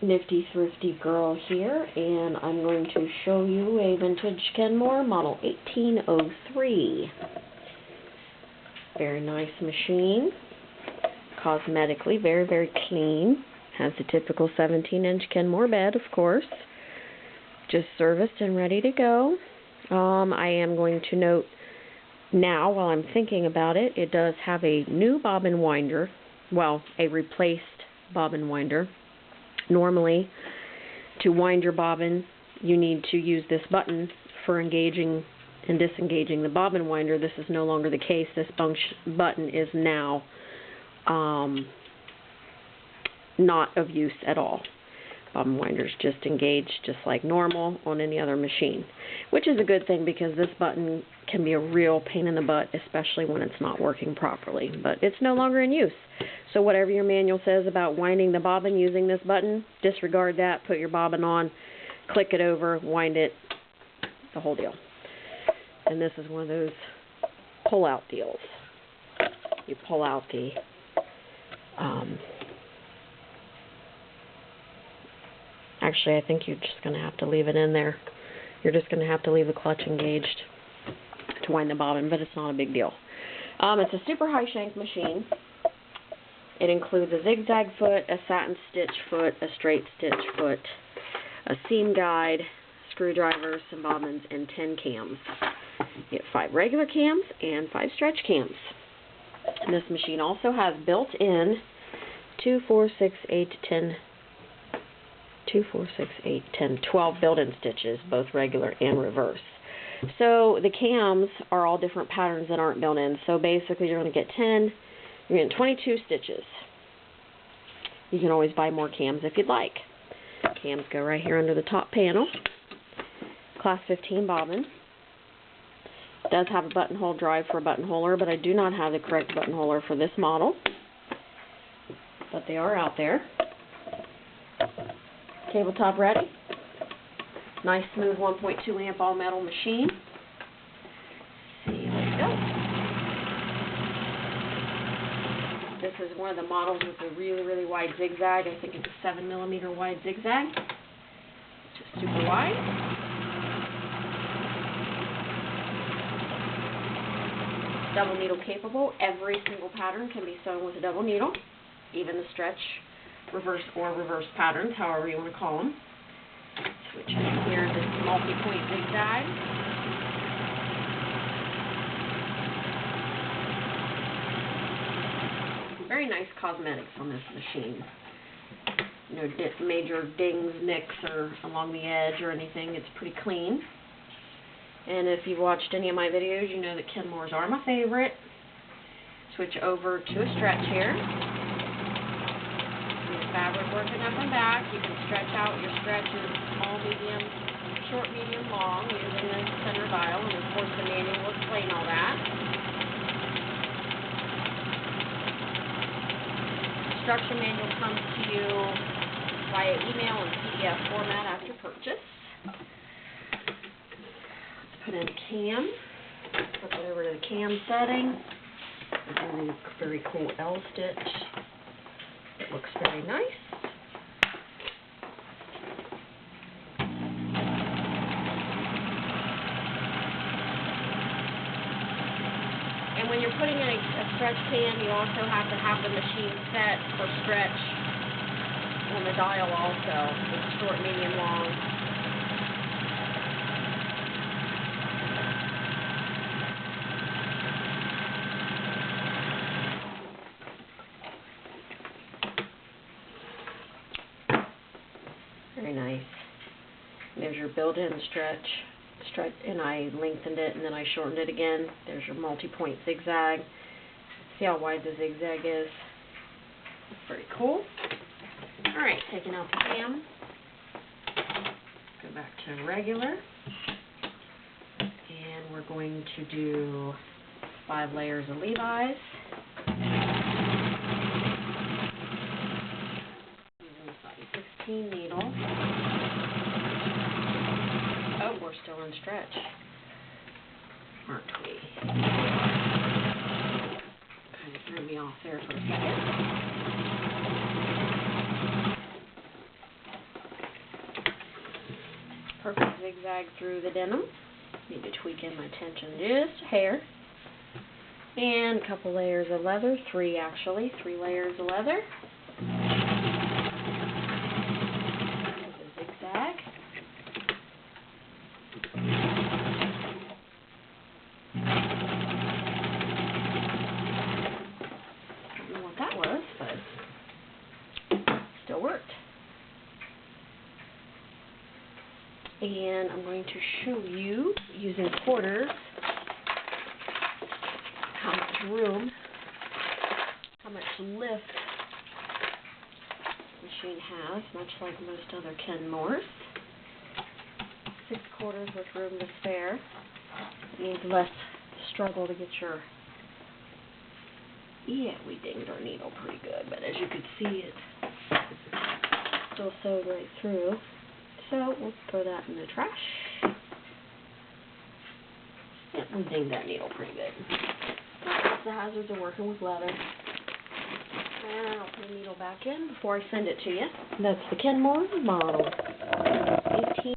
Nifty thrifty girl here, and I'm going to show you a vintage Kenmore model 1803. Very nice machine. Cosmetically very, very clean. Has the typical 17-inch Kenmore bed, of course. Just serviced and ready to go. I am going to note now, while I'm thinking about it, it does have a new bobbin winder. Well, a replaced bobbin winder. Normally, to wind your bobbin, you need to use this button for engaging and disengaging the bobbin winder. This is no longer the case. This button is now not of use at all. Bobbin winders just engage just like normal on any other machine, which is a good thing because this button can be a real pain in the butt, especially when it's not working properly. But it's no longer in use. So whatever your manual says about winding the bobbin using this button, disregard that, put your bobbin on, click it over, wind it, the whole deal. And this is one of those pull-out deals. You pull out the actually, I think you're just going to have to leave it in there. You're just going to have to leave the clutch engaged to wind the bobbin, but it's not a big deal. It's a super high shank machine. It includes a zigzag foot, a satin stitch foot, a straight stitch foot, a seam guide, screwdrivers, some bobbins, and 10 cams. You get 5 regular cams and 5 stretch cams. And this machine also has built-in 2, 4, 6, 8, 10, 12 built-in stitches, both regular and reverse. So the cams are all different patterns that aren't built in. So basically you're going to get 10, you're getting 22 stitches. You can always buy more cams if you'd like. Cams go right here under the top panel. Class 15 bobbin. It does have a buttonhole drive for a buttonholer, but I do not have the correct buttonholer for this model. But they are out there. Tabletop ready. Nice smooth 1.2 amp all metal machine. See, there we go. This is one of the models with a really, really wide zigzag. I think it's a 7mm wide zigzag. Just super wide. Double needle capable. Every single pattern can be sewn with a double needle. Even the stretch, reverse or reverse patterns, however you want to call them. Switch in here, this multi-point zigzag. Very nice cosmetics on this machine. No major dings, nicks, or along the edge or anything. It's pretty clean. And if you've watched any of my videos, you know that Kenmores are my favorite. Switch over to a stretch here. Fabric working up and back. You can stretch out your stretches small, medium, short, medium, long using the center dial, and of course the manual will explain all that. Instruction manual comes to you via email and PDF format after purchase. Let's put in a cam. Flip it over to the cam setting. Very, very cool L stitch. It looks very nice. And when you're putting in a stretch cam, you also have to have the machine set for stretch on the dial also. It's short, medium, long. Very nice. There's your built-in stretch, and I lengthened it and then I shortened it again. There's your multi-point zigzag. See how wide the zigzag is? Very cool. Alright, taking out the cam. Go back to regular. And we're going to do 5 layers of Levi's. 16 needle. Oh, we're still in stretch, aren't we? Kind of threw me off there for a second. perfect zigzag through the denim. Need to tweak in my tension just a hair. And a couple layers of leather, 3 actually, 3 layers of leather. Zigzag. Don't know what that was, but still worked. And I'm going to show you, using quarters, how much room, how much lift the machine has, much like most other Kenmores. 6 quarters with room to spare. Means less struggle to get your... Yeah, we dinged our needle pretty good, but as you can see, it's still sewed right through. So we'll throw that in the trash. Yep, we dinged that needle pretty good. That's the hazards of working with leather. And I'll put the needle back in before I send it to you. That's the Kenmore model.